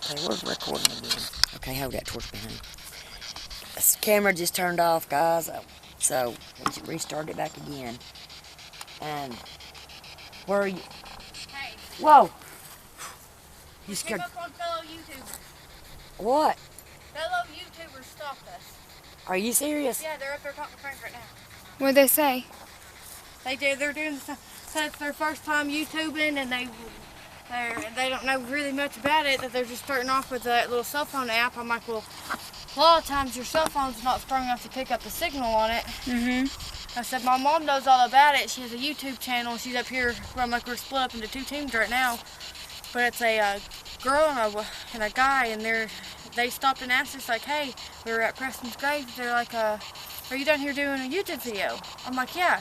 Okay, we're recording again. Okay, hold that torch behind. This camera just turned off, guys. So we should restart it back again. And where are you? Hey. Whoa! You scared. came up on fellow YouTubers. What? Fellow YouTubers stopped us. Are you serious? Yeah, they're up there talking to Frank right now. What'd they say? They're doing said it's their first time YouTubing and they don't know really much about it, that they're just starting off with that little cell phone app. I'm like, well, a lot of times your cell phone's not strong enough to pick up the signal on it. I said, my mom knows all about it. She has a YouTube channel. She's up here. I'm like, we're split up into two teams right now. But it's a girl and a guy, and they stopped and asked us, like, hey, we were at Preston's grave. They're like, are you down here doing a YouTube video? I'm like, yeah.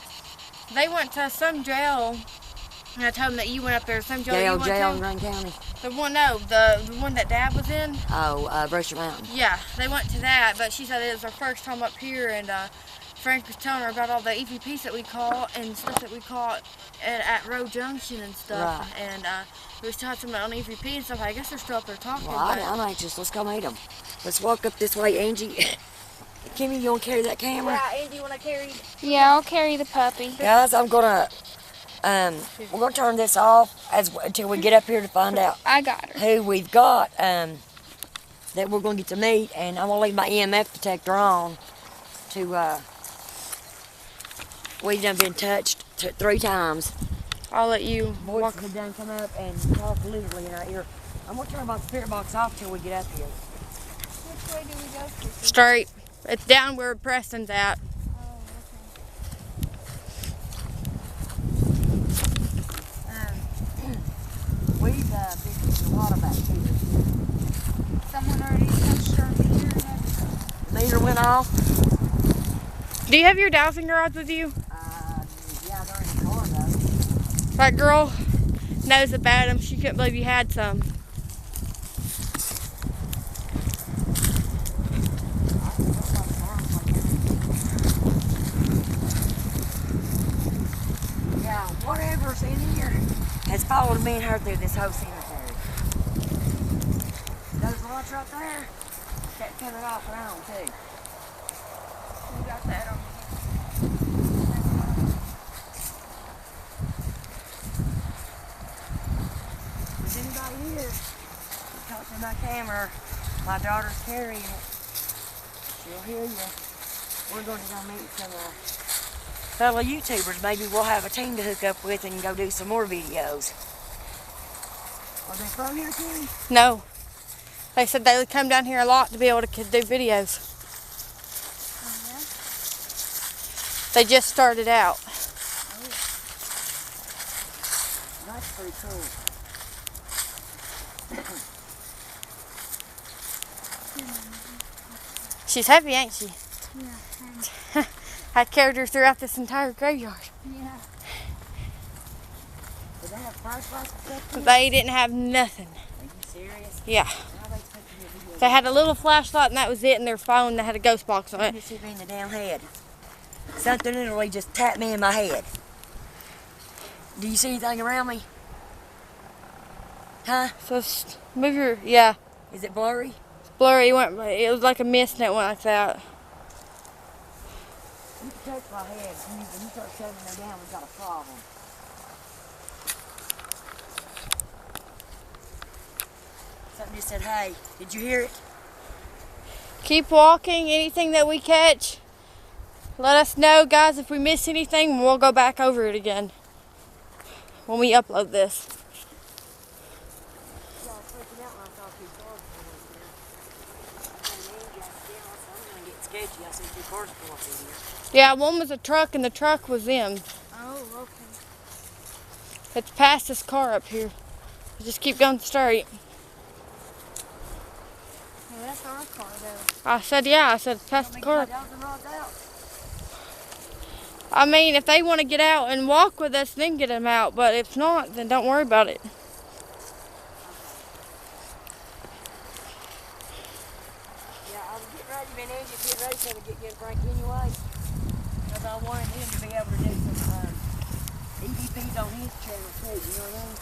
They went to some jail, and I told them that you went up there. Some jail Jail in Green County. The one that Dad was in. Oh, Brewster Mountain. Yeah, they went to that, but she said it was her first time up here, and Frank was telling her about all the EVPs that we caught and stuff that we caught at Road Junction and stuff. Right. And we was talking something on EVP and stuff. I guess they're still up there talking. Well, I'm anxious. Let's go meet them. Let's walk up this way, Angie. Kimmy, you want to carry that camera? Yeah, Angie, you want to carry? Yeah, I'll carry the puppy. Guys, we're gonna turn this off until we get up here to find out I got her. who we've got that we're gonna get to meet, and I'm gonna leave my EMF detector on to we've done been touched 3 times. I'll let you Voices walk. have done come up and talk literally in our ear. I'm gonna turn my spirit box off till we get up here. Which way do we go to? Straight. It's down where Preston's at. Oh, We've been to a lot of activities. okay. Someone already touched our meter and everything. Meter went off. Do you have your dowsing rods with you? Yeah, they're in the car though. That girl knows about them. She couldn't believe you had some. Yeah, whatever's in here has followed me and her through this whole cemetery. Those rods right there, that cut it off and on too. You got that on. If there's anybody here, you talk to my camera. My daughter's carrying it. She'll hear you. We're going to go meet some fellow YouTubers. Maybe we'll have a team to hook up with and go do some more videos. Are they from here, Kenny? No. They said they would come down here a lot to be able to do videos. They just started out. That's pretty cool. She's happy, ain't she? Yeah. I carried her throughout this entire graveyard. Yeah. Do they have flashlights and stuff here? They didn't have nothing. Are you serious? Yeah. How they expect to get video? They had a little flashlight and that was it, and their phone that had a ghost box on You it. just hit me in the damn head. Something literally just tapped me in my head. Do you see anything around me? Huh? So move your, yeah. Is it blurry? Blurry. It was like a mist and it went like that. You can touch my head. When you start shutting me down, we've got a problem. Something just said, hey, did you hear it? Keep walking. Anything that we catch, let us know, guys. If we miss anything, we'll go back over it again when we upload this. Yeah, I was freaking out when I saw 2 cars coming in here. I'm gonna get sketchy. I see 2 cars come up in here. Yeah, one was a truck and the truck was them. Oh, okay. It's past this car up here. Just keep going straight. Yeah, that's our car, though. I said, yeah, I said, past the car. I mean, if they want to get out and walk with us, then get them out. But if not, then don't worry about it. Yeah, I was getting ready, man. Angie getting ready to get Frank anyway. Because I wanted him to be able to do some EVPs on his channel too, you know what I mean?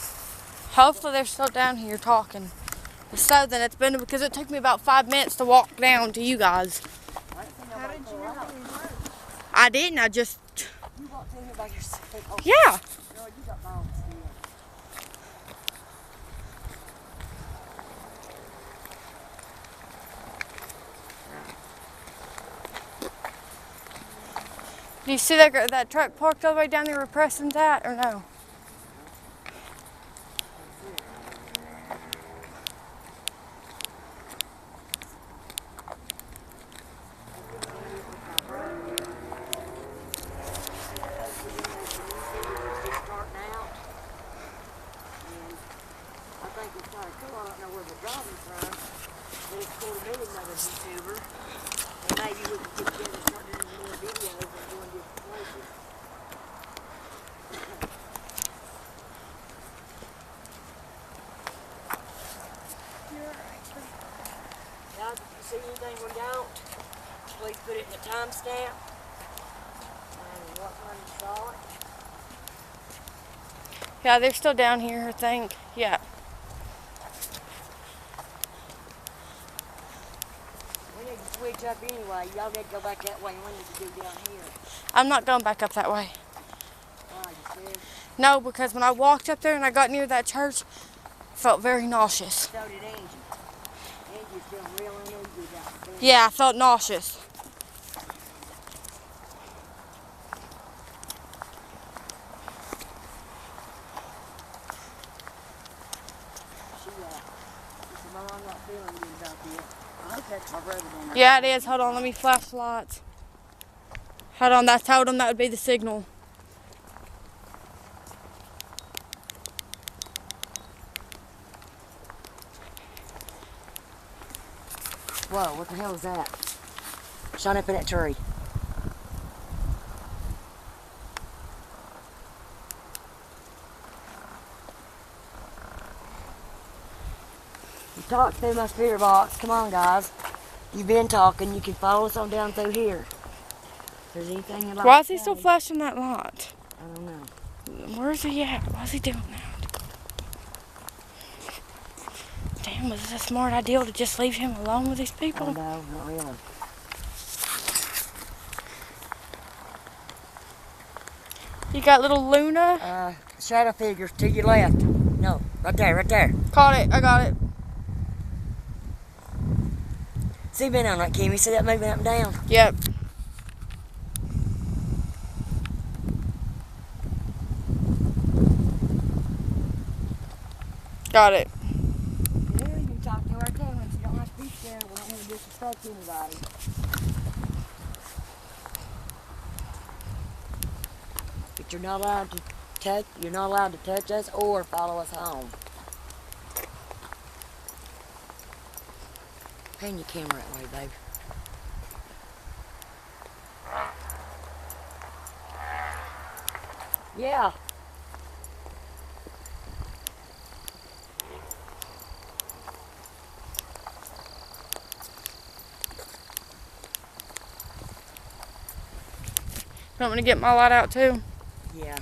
Hopefully they're still down here talking. So then it's been because it took me about 5 minutes to walk down to you guys. How did you know it worked? I didn't. I just. You walked in here by yourself. Oh, Yeah. girl, you got long skin. Do you see that truck parked all the way down there where Preston's at, or no? YouTuber, and maybe we could get together and start doing more videos and going different places. Now, if you see anything we don't, please put it in the timestamp and what time you saw it. Yeah, they're still down here, I think. Yeah. We need to switch up anyway. Y'all need to go back that way and we need to go down here. I'm not going back up that way. Why, you said? No, because when I walked up there and I got near that church, I felt very nauseous. So did Angie. Angie's feeling real uneasy about this. Yeah, I felt nauseous. She said, Mom, I'm not feeling good about this. I hope that's my brother down there. Yeah, it is. Hold on, let me flash the lights. Hold on, I told him that would be the signal. Whoa, what the hell is that? Shine up in that tree. You talked through my spirit box. Come on, guys. You've been talking. You can follow us on down through here. If there's anything you'd like Why to is he say. still flashing that light? I don't know. Where is he at? Why is he doing that? Damn, was it a smart idea to just leave him alone with these Oh, people? no, not really. You got little Luna? Shadow figures to your left. No, right there, right there. Caught it, I got it. See been on that, Kimmy. See that moving up and down? Yep. Got it. Yeah, you can talk to our cameras. You don't have to be scared. We don't want to disrespect anybody. But you're not allowed to touch. You're not allowed to touch us or follow us home. Pan your camera that way, babe. Yeah. You want me to get my light out too? Yeah.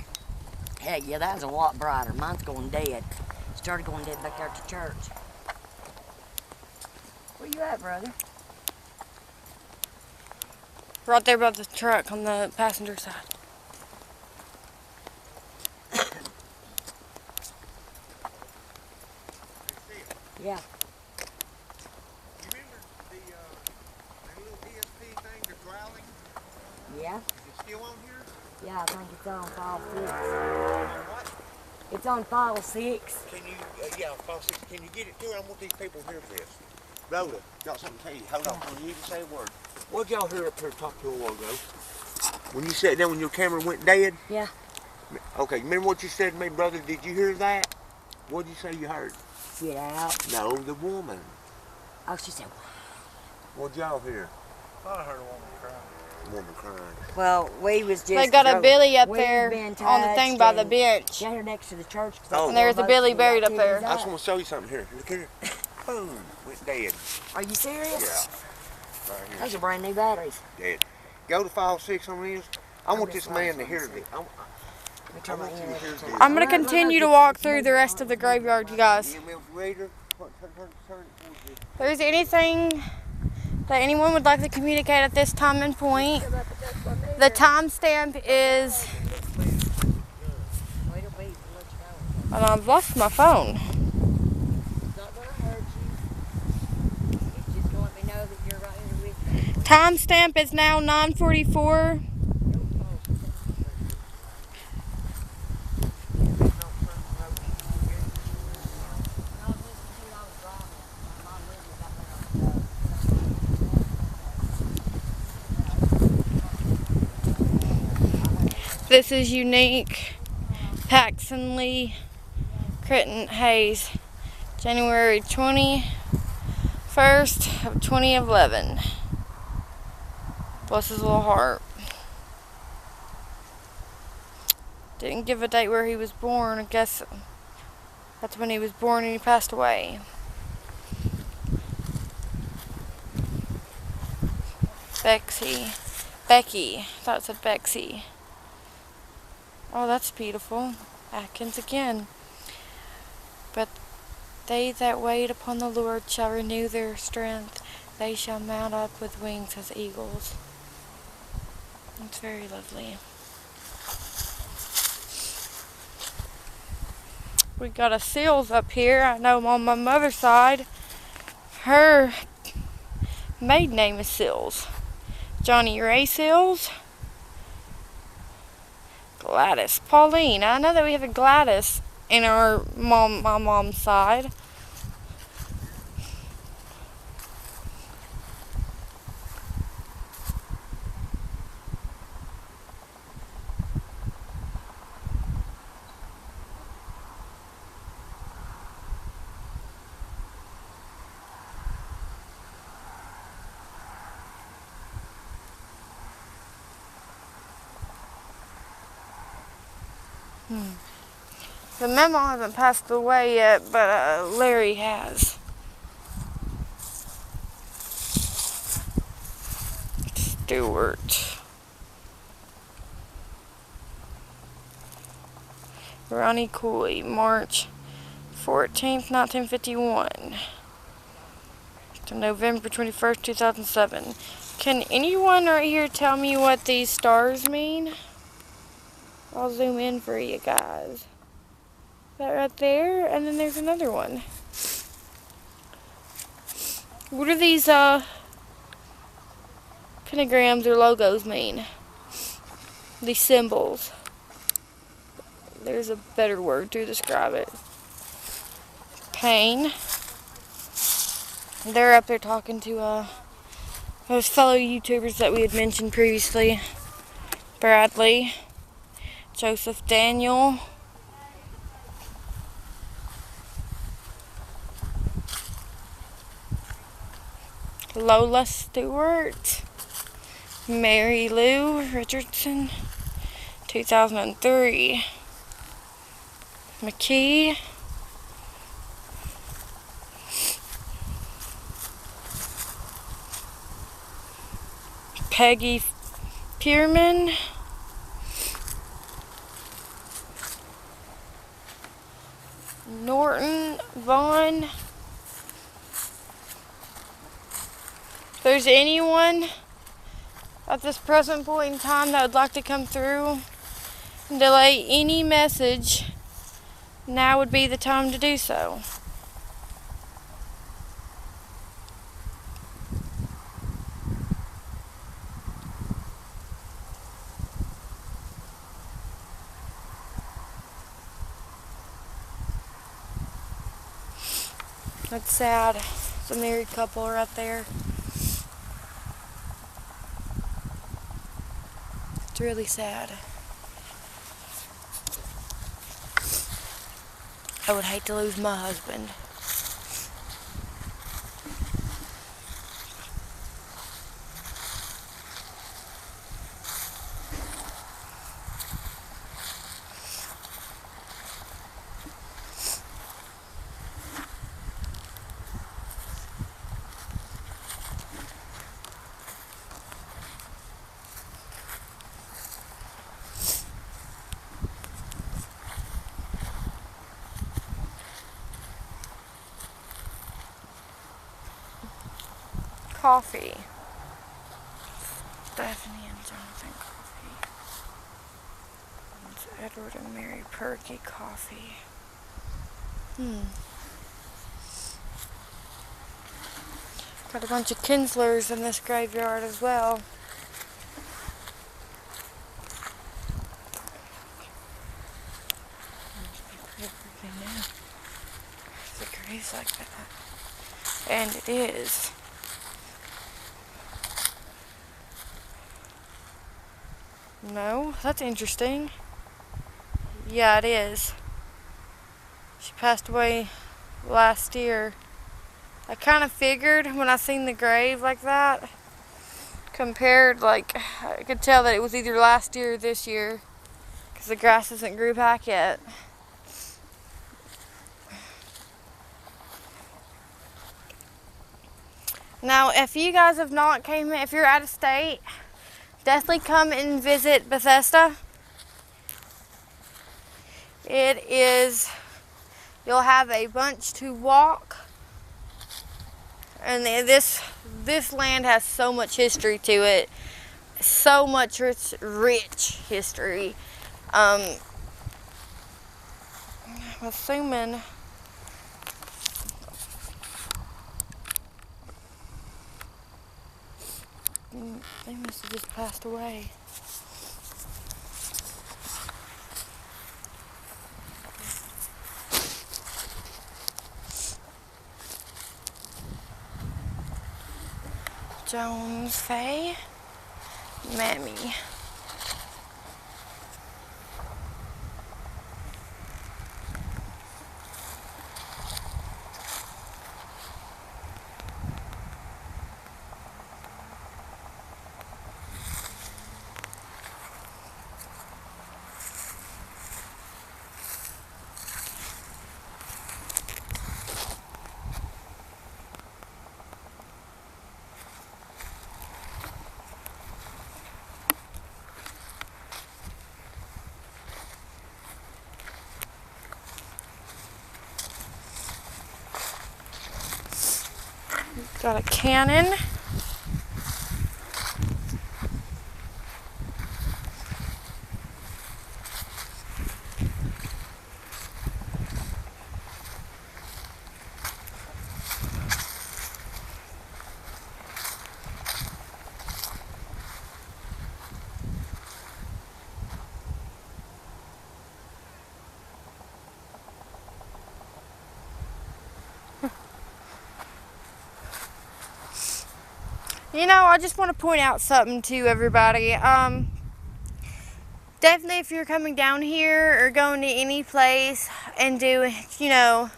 Heck yeah, that was a lot brighter. Mine's going dead. Started going dead back there at the church. Where you at, brother? Right there by the truck on the passenger side. Yeah. You remember the that little ESP thing, the growling? Yeah? Is it still on here? Yeah, I think it's on file 6. What? It's on file 6. Can you, yeah, file 6, can you get it to her? I want these people to hear this. Rhoda, got something to tell you. Hold on, don't you even say a word. What did y'all hear up here talk to a while ago? When you sat down when your camera went dead? Yeah. Okay, remember what you said to me, brother? Did you hear that? What did you say you heard? Get out. No, the woman. Oh, she said, What did y'all hear? I heard a woman crying. A woman crying. well, we was just... They got a Billy up we've there been on the thing by the touched bench. Down here next to the church. Oh. And there's a Billy buried up there. I just want to show you something here. Look here. Boom, went dead. Are you serious? Yeah. Right here. Those are brand new batteries. Dead. Go to file 6 on this. I want this just man to like hear this. this. Let me turn my I want you to internet hear on. this. I'm gonna continue to walk through the rest of the graveyard, you guys. EMF reader. turn it towards you. If there's anything that anyone would like to communicate at this time and point, the timestamp is. Wait a beat, we'll let you go. And I've lost my phone. It's not gonna hurt you. It's just gonna let me know that you're right here with me. Timestamp is now 9:44. This is Unique, Paxton Lee, Critton Hayes, January 21st of 2011. Bless his little heart. Didn't give a date where he was born. I guess that's when he was born and he passed away. Becky. I thought it said Bexy. Oh, that's beautiful. Atkins again. But they that wait upon the Lord shall renew their strength. They shall mount up with wings as eagles. It's very lovely. We got a Seals up here. I know on my mother's side, her maiden name is Seals. Johnny Ray Seals. Gladys Pauline. I know that we have a Gladys in my mom's side. The memo hasn't passed away yet, but Larry has. Stewart. Ronnie Cooley, March 14th, 1951 to November 21st, 2007. Can anyone right here tell me what these stars mean? I'll zoom in for you guys. That right there, and then there's another one. What do these pentagrams or logos mean? These symbols. There's a better word to describe it. Pain. They're up there talking to those fellow YouTubers that we had mentioned previously. Bradley, Joseph Daniel, Lola Stewart, Mary Lou Richardson, 2003, McKee, Peggy Pierman, Norton Vaughn. If there's anyone at this present point in time that would like to come through and delay any message, now would be the time to do so. That's sad. It's a married couple right there. It's really sad. I would hate to lose my husband. Coffee. Stephanie and Jonathan Coffee. It's Edward and Mary Perky Coffee. Got a bunch of Kinslers in this graveyard as well. The graves like that. And it is. No, that's interesting. Yeah, it is. She passed away last year. I kind of figured when I seen the grave like that, compared, like, I could tell that it was either last year or this year, because the grass hasn't grew back yet. Now, if you guys have not came, if you're out of state, definitely come and visit Bethesda. It is, you'll have a bunch to walk, and this land has so much history to it, so much rich history. I'm assuming they must have just passed away. Jones, Faye, Mammy. Got a cannon. You know, I just want to point out something to everybody. Definitely if you're coming down here or going to any place and do, you know,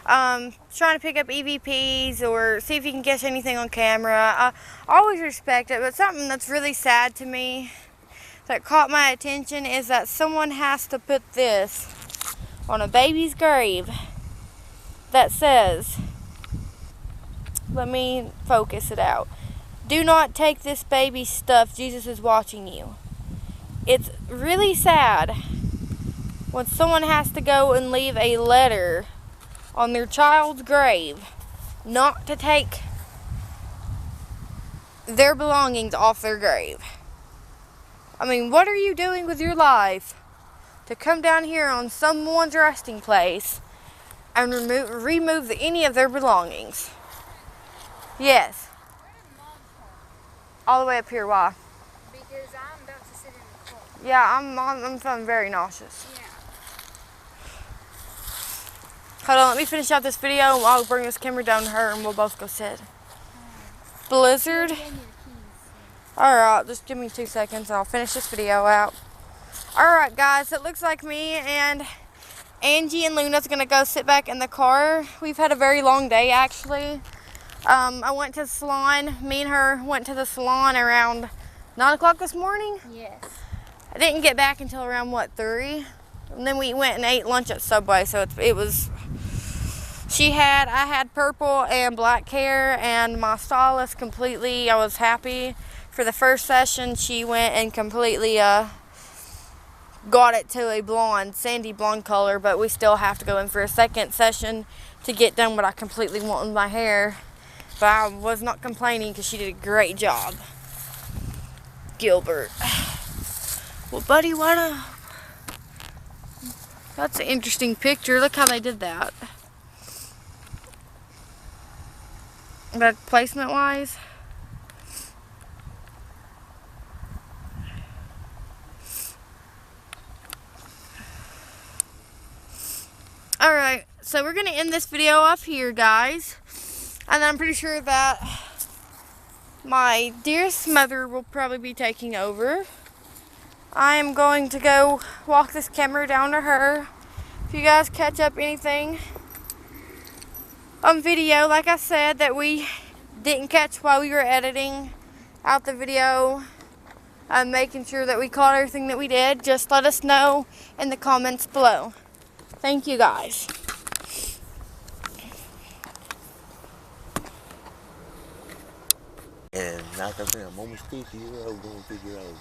trying to pick up EVPs or see if you can catch anything on camera, I always respect it, but something that's really sad to me that caught my attention is that someone has to put this on a baby's grave that says, let me focus it out. Do not take this baby's stuff. Jesus is watching you. It's really sad when someone has to go and leave a letter on their child's grave not to take their belongings off their grave. I mean, what are you doing with your life to come down here on someone's resting place and remove any of their belongings? Yes. All the way up here, why? Because I'm about to sit in the car. Yeah, I'm feeling very nauseous. Yeah. Hold on, let me finish out this video. I'll bring this camera down to her and we'll both go sit. Blizzard. Alright, just give me 2 seconds and I'll finish this video out. Alright guys, it looks like me and Angie and Luna's gonna go sit back in the car. We've had a very long day actually. I went to the salon. Me and her went to the salon around 9 o'clock this morning. Yes. I didn't get back until around, what, 3? And then we went and ate lunch at Subway. So it was, I had purple and black hair, and my stylist completely, I was happy. For the first session, she went and completely got it to a blonde, sandy blonde color, but we still have to go in for a second session to get done what I completely want with my hair. But I was not complaining because she did a great job. Gilbert. Well, buddy, that's an interesting picture. Look how they did that. But placement-wise, alright, so we're going to end this video off here, guys. And I'm pretty sure that my dearest mother will probably be taking over. I am going to go walk this camera down to her. If you guys catch up anything on video, like I said, that we didn't catch while we were editing out the video, making sure that we caught everything that we did, just let us know in the comments below. Thank you, guys. And like I said, I'm almost 50 years old, going 50 years old.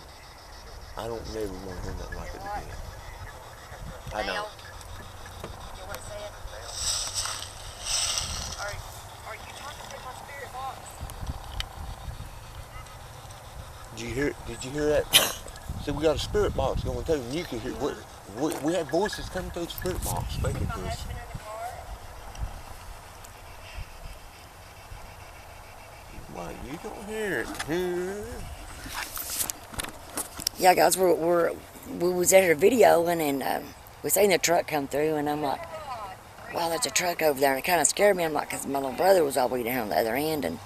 I don't never want to hear nothing like it again. I know. You want to say it? Are you talking to my spirit box? Did you hear that? So we got a spirit box going too, and you can hear. We had voices coming through the spirit box speaking to us. Why you don't hear it? Yeah, guys, we was at her video and we seen the truck come through, and I'm like, wow, there's a truck over there, and it kind of scared me. I'm like, because my little brother was all the way down on the other end, and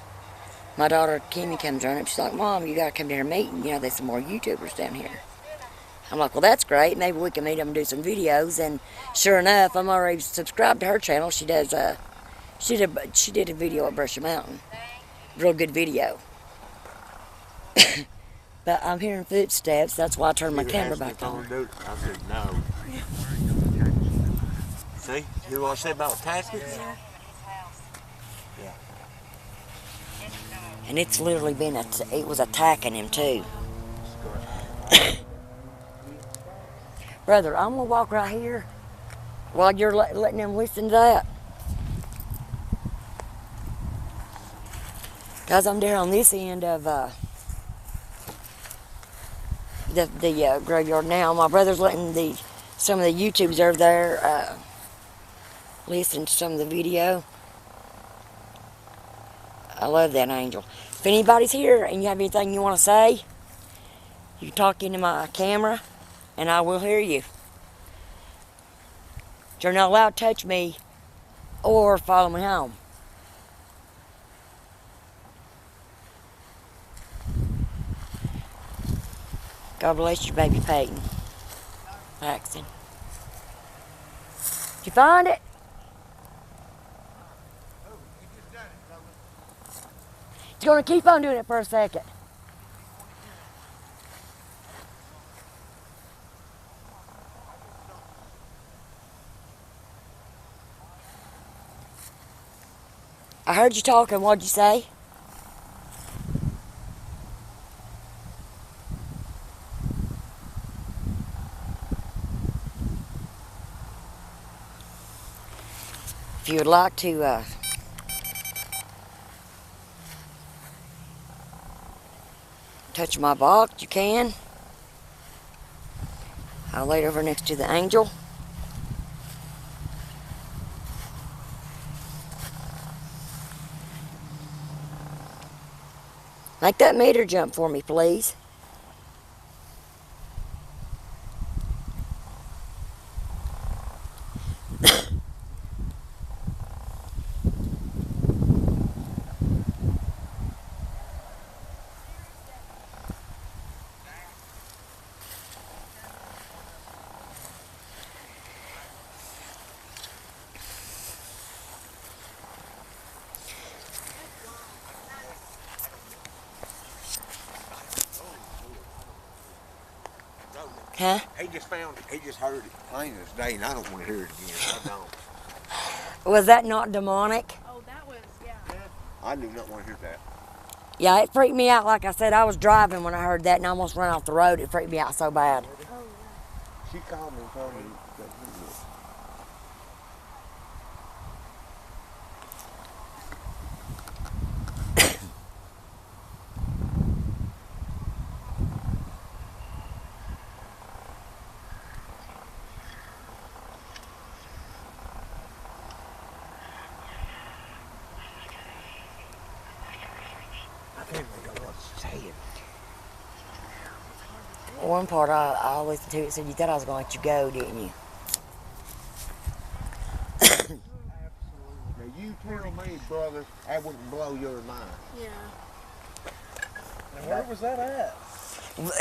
my daughter Kimmy comes running up. She's like, Mom, you gotta come to her meeting. You know, there's some more YouTubers down here. I'm like, well, that's great. Maybe we can meet them and do some videos. And sure enough, I'm already subscribed to her channel. She does. She did a video at Brushy Mountain. Real good video. But I'm hearing footsteps. That's why I turned my camera back on. I said no. See, you hear what I said about taskets? Yeah. And it's literally been it was attacking him too. Brother, I'm gonna walk right here while you're letting them listen to that. Guys, I'm down on this end of the graveyard now. My brother's letting some of the YouTubers over there listen to some of the video. I love that angel. If anybody's here and you have anything you want to say, you can talk into my camera and I will hear you. You're not allowed to touch me or follow me home. God bless you, baby Peyton. Paxton. Did you find it? It's going to keep on doing it for a second. I heard you talking. What'd you say? If you would like to touch my box, you can. I'll lay it over next to the angel. Make that meter jump for me, please. Huh? He just heard it plain as day, and I don't want to hear it again. I don't. Was that not demonic? Oh, that was, yeah. I do not want to hear that. Yeah, it freaked me out. Like I said, I was driving when I heard that and I almost ran off the road. It freaked me out so bad. She called me and told me that One part I listened to it said you thought I was going to let you go, didn't you? Now you tell me, brother, that wouldn't blow your mind. Yeah. And where was that at?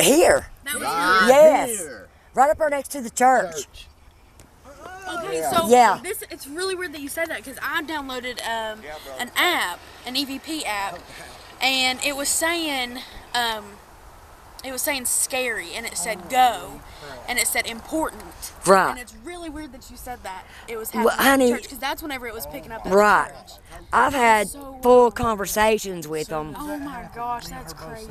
Here. That was Right Yes. here. Right up there next to the church. Okay, Yeah. so Yeah. it's really weird that you said that because I downloaded brother. an app, an EVP app, and it was saying scary, and it said go, and it said important. Right. And it's really weird that you said that. It was Well, happening at honey- the church because that's whenever it was picking up at Right. the church. I've had full conversations with them. Oh my gosh, that's crazy.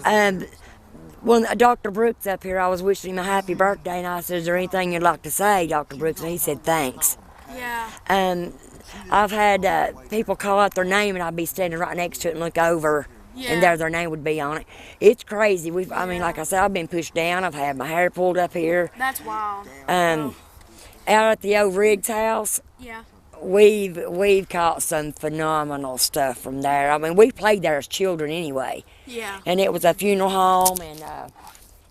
When Dr. Brooks up here, I was wishing him a happy birthday, and I said, "Is there anything you'd like to say, Dr. Brooks?" And he said, "Thanks." Yeah. I've had people call out their name, and I'd be standing right next to it and look over, Yeah. and there their name would be on it. It's crazy. I mean, like I said, I've been pushed down. I've had my hair pulled up here. That's wild. Out at the old Riggs house, Yeah. we've caught some phenomenal stuff from there. I mean, we played there as children anyway. Yeah. And it was a funeral home, and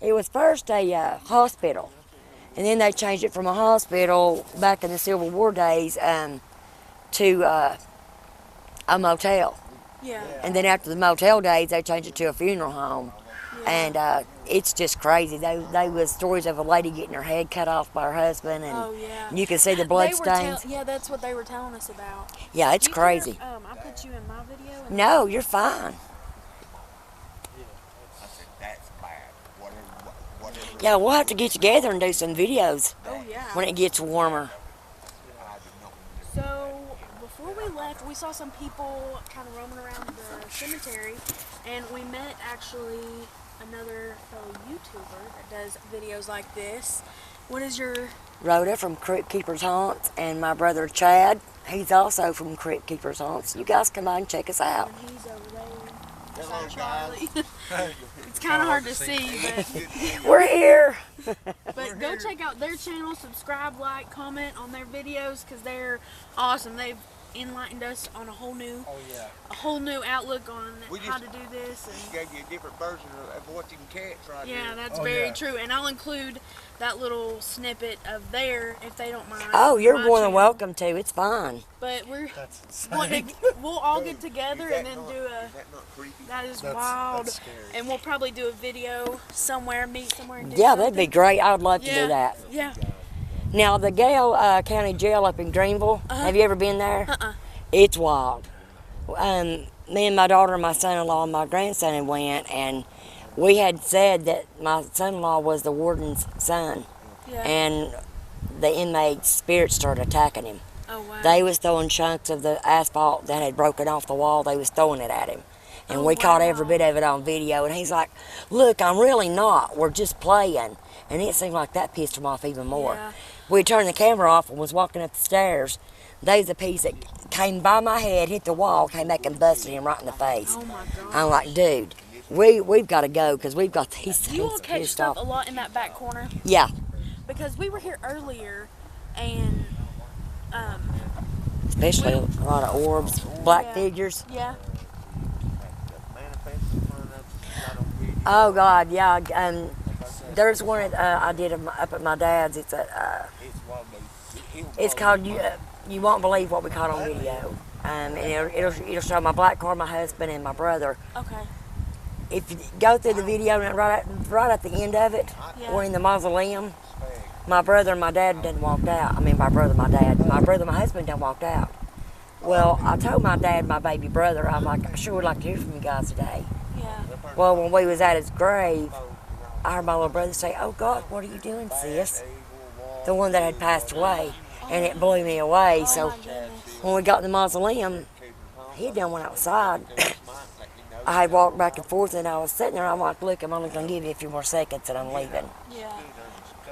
it was first a hospital, and then they changed it from a hospital back in the Civil War days to a motel. Yeah. And then after the motel days, they changed it to a funeral home. And it's just crazy. They was stories of a lady getting her head cut off by her husband, and Oh yeah. you can see the blood stains. Yeah, that's what they were telling us about. Yeah, it's Do you care if, crazy. I put you in my video. And No, you're fine. I said, that's bad. Whatever. Yeah, we'll have to get together and do some videos Oh yeah. when it gets warmer. I did not. So before we left, we saw some people kind of roaming around the cemetery, and we met actually another fellow YouTuber that does videos like this. What is your? Rhoda from Crypt Keepers Haunts, and my brother Chad, he's also from Crypt Keepers Haunts. You guys come by and check us out. And he's over there. Hello, guys. Charlie. It's kind of hard to see, but We're here. go check out their channel, subscribe, like, comment on their videos because they're awesome. They've enlightened us on a whole new outlook on We how just- to do this. She And gave you a different version of what you can catch right yeah, here. that's Oh, very yeah. true. And I'll include that little snippet of there if they don't mind. Oh, you're my more than channel. welcome to. It's fine. But we're That's insane. wanting to, we'll all get together and then do a. Is that not creepy? That is That's wild. scary. And we'll probably do a video somewhere, meet somewhere and do Yeah, something. that'd be great. I would love to Yeah. do that. Yeah. Now, the Gale County Jail up in Greenville, have you ever been there? Uh-uh. It's wild. Me and my daughter and my son-in-law and my grandson had went, and we had said that my son-in-law was the warden's son, Yeah. and the inmates' spirits started attacking him. Oh wow. They was throwing chunks of the asphalt that had broken off the wall. They was throwing it at him. And Oh, we caught every wow. bit of it on video. And he's like, "Look, I'm really not. We're just playing." And it seemed like that pissed him off even more. Yeah. We turned the camera off and was walking up the stairs. There's a piece that came by my head, hit the wall, came back and busted him right in the face. Oh my god. I'm like, dude, we've got to go because we've got these You all things catch pissed stuff off. a lot in that back corner Yeah, because we were here earlier, and especially a lot of orbs, black Yeah. figures. yeah. Oh God, yeah. There's one I did up at my dad's. It's called You Won't Believe What We Caught on Video. And it'll show my black car, my husband, and my brother. Okay. If you go through the video and right at the end of it, Yeah. we're in the mausoleum. My brother and my dad done walked out. I mean, my brother and my husband done walked out. Well, I told my dad, and my baby brother, I'm like, I sure would like to hear from you guys today. Yeah. Well, when we was at his grave, I heard my little brother say, "Oh God, what are you doing, sis?" The one that had passed away, and it blew me away. Oh So my goodness. when we got in the mausoleum, he done went outside. I had walked back and forth, and I was sitting there. I'm like, "Look, I'm only gonna give you a few more seconds, and I'm leaving." Yeah.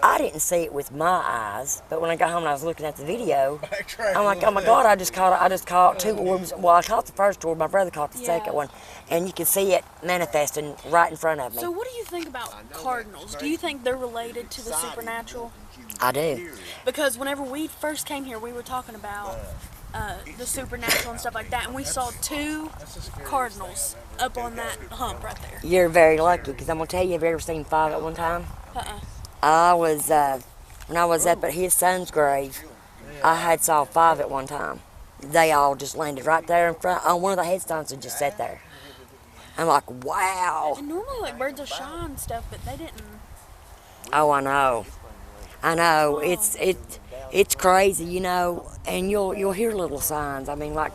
I didn't see it with my eyes, but when I got home and I was looking at the video, I'm like, "Oh my God, I just caught two orbs." Well, I caught the first orb. My brother caught the Yeah. second one, and you could see it manifesting right in front of me. So what do you think about cardinals? Do you think they're related to the supernatural? I do. Because whenever we first came here, we were talking about the supernatural and stuff like that, and we saw 2 cardinals up on that hump right there. You're very lucky, because I'm going to tell you, have you ever seen 5 at one time? Uh-uh. I was, when I was up at his son's grave, I saw 5 at one time. They all just landed right there in front, on one of the headstones and just sat there. I'm like, wow. And normally, like, birds of shy and stuff, but they didn't. Oh, I know. I know. It's crazy, you know, and you'll hear little signs. I mean, like,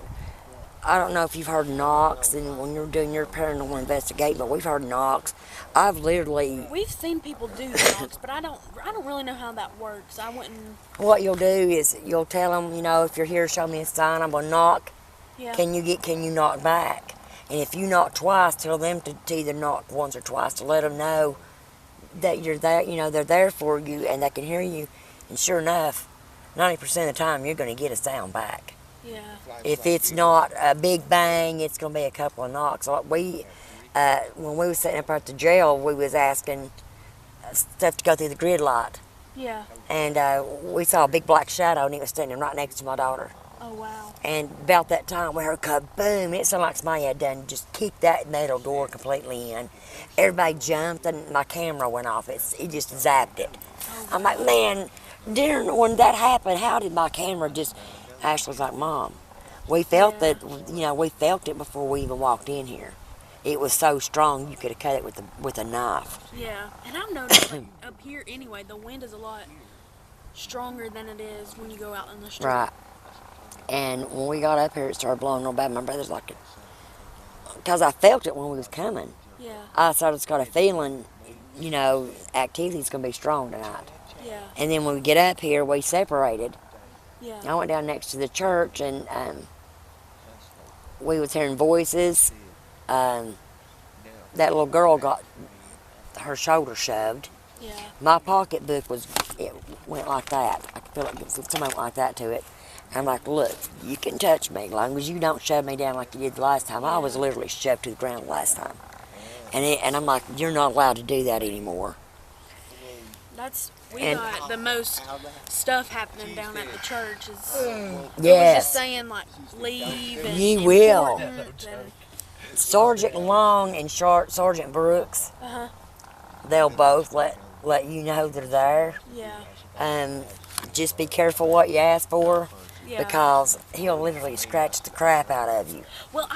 I don't know if you've heard knocks and when you're doing your paranormal investigation, but we've heard knocks. I've literally. We've seen people do knocks, but I don't really know how that works. I wouldn't. What you'll do is you'll tell them, you know, if you're here, show me a sign. I'm gonna knock. Yeah. Can you knock back? And if you knock twice, tell them to either knock once or twice to let them know that you're there. You know, they're there for you and they can hear you. And sure enough, 90% of the time you're gonna get a sound back. Yeah. If it's not a big bang, it's gonna be a couple of knocks. Like when we was sitting up at the jail, we was asking stuff to go through the grid light. Yeah. And we saw a big black shadow, and it was standing right next to my daughter. Oh, wow. And about that time, we heard kaboom. It sounded like somebody had done just kicked that metal door completely in. Everybody jumped, and my camera went off. It just zapped it. Oh, I'm like, man, when that happened, how did my camera just... Ashley's like, Mom, we felt that, you know, we felt it before we even walked in here. It was so strong, you could have cut it with a knife. Yeah, and I've noticed like, up here anyway, the wind is a lot stronger than it is when you go out in the street. Right. And when we got up here, it started blowing real bad. My brother's like, because I felt it when we was coming. Yeah. I just got a feeling, you know, activity's going to be strong tonight. Yeah. And then when we get up here, we separated. Yeah. I went down next to the church, and we was hearing voices. That little girl got her shoulder shoved. Yeah. My pocketbook went like that. I could feel like somebody went like that to it. I'm like, look, you can touch me as long as you don't shove me down like you did the last time. I was literally shoved to the ground last time. And I'm like, you're not allowed to do that anymore. We got the most stuff happening down at the church. It was Yes. just saying, like, leave and You will. important and, Sergeant Long and Sergeant Brooks, they'll both let you know they're there. yeah. Just be careful what you ask for, Yeah. because he'll literally scratch the crap out of you. Well,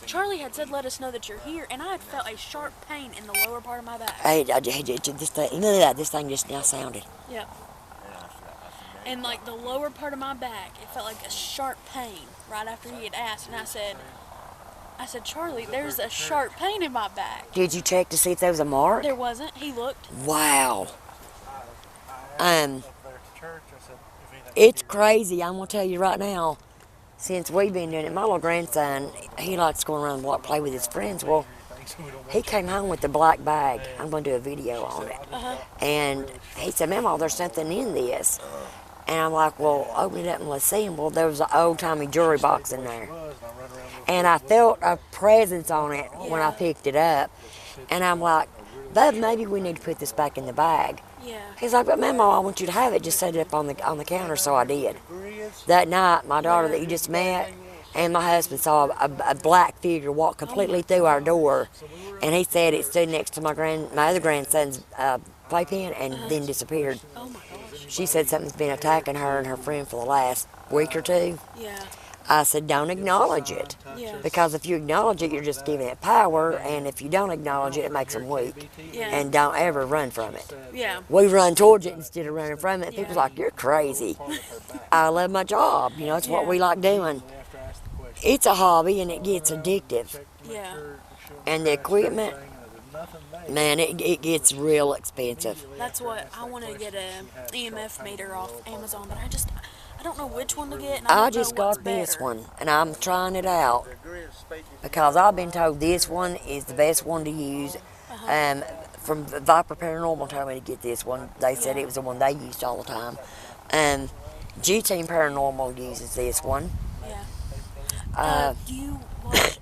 Charlie had said, let us know that you're here, and I had felt a sharp pain in the lower part of my back. Hey, this thing just now sounded. Yeah. And like the lower part of my back, it felt like a sharp pain right after he had asked, and I said, Charlie, there's a sharp pain in my back. Did you check to see if there was a mark? There wasn't. He looked. Wow. It's crazy. I'm gonna tell you right now. Since we've been doing it, my little grandson, he likes going around the block, play with his friends. Well, he came home with the black bag. I'm gonna do a video on it. And he said, Mama, there's something in this. And I'm like, well, open it up and let's see. And well, there was an old-timey jewelry box in there. And I felt a presence on it when I picked it up. And I'm like, Bub, maybe we need to put this back in the bag. Yeah. He's like, but Mama, I want you to have it. Just set it up on the counter. So I did. That night, my daughter that you just met and my husband saw a black figure walk completely through our door. And he said it stood next to my other grandson's playpen and then disappeared. Oh my gosh. She said something's been attacking her and her friend for the last week or two. Yeah. I said, don't acknowledge it. Yeah. Because if you acknowledge it, you're just giving it power. And if you don't acknowledge it, it makes them weak. Yeah. And don't ever run from it. Yeah. We run towards it instead of running from it. People's like, you're crazy. I love my job. You know, it's what we like doing. It's a hobby and it gets addictive. Yeah. And the equipment, man, it gets real expensive. That's what I want to get a EMF meter off Amazon, but I don't know which one to get. And I don't just know what's got this better. one, and I'm trying it out because I've been told this one is the best one to use. From Viper Paranormal told me to get this one. They said it was the one they used all the time. G-Team Paranormal uses this one. Yeah. Do you watch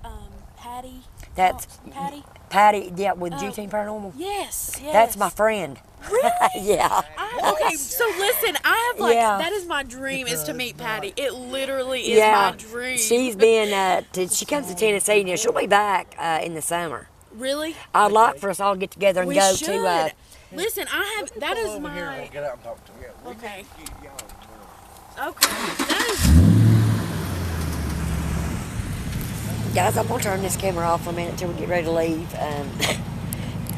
Patty? That's Patty? Patty, yeah, with G-Team Paranormal. Yes. That's my friend. Really? Yeah. I Okay, so listen, I have like Yeah. that is my dream is to meet Patty. It literally is my dream. She's been, she comes to Tennessee now. She'll be back in the summer. Really? I'd like for us all to get together and We go should. to, Listen, I have that is Over here, my we'll get out and talk to him. okay. Okay, that is guys, I'm going to turn this camera off for a minute until we get ready to leave.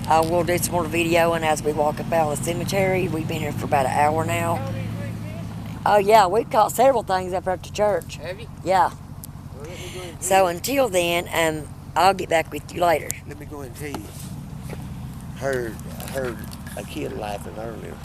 I will do some more videoing as we walk up out of the cemetery. We've been here for about an hour now. Oh, yeah, we've caught several things up at the church. Have you? Yeah. So until then, I'll get back with you later. Let me go and tell you. I heard a kid laughing earlier.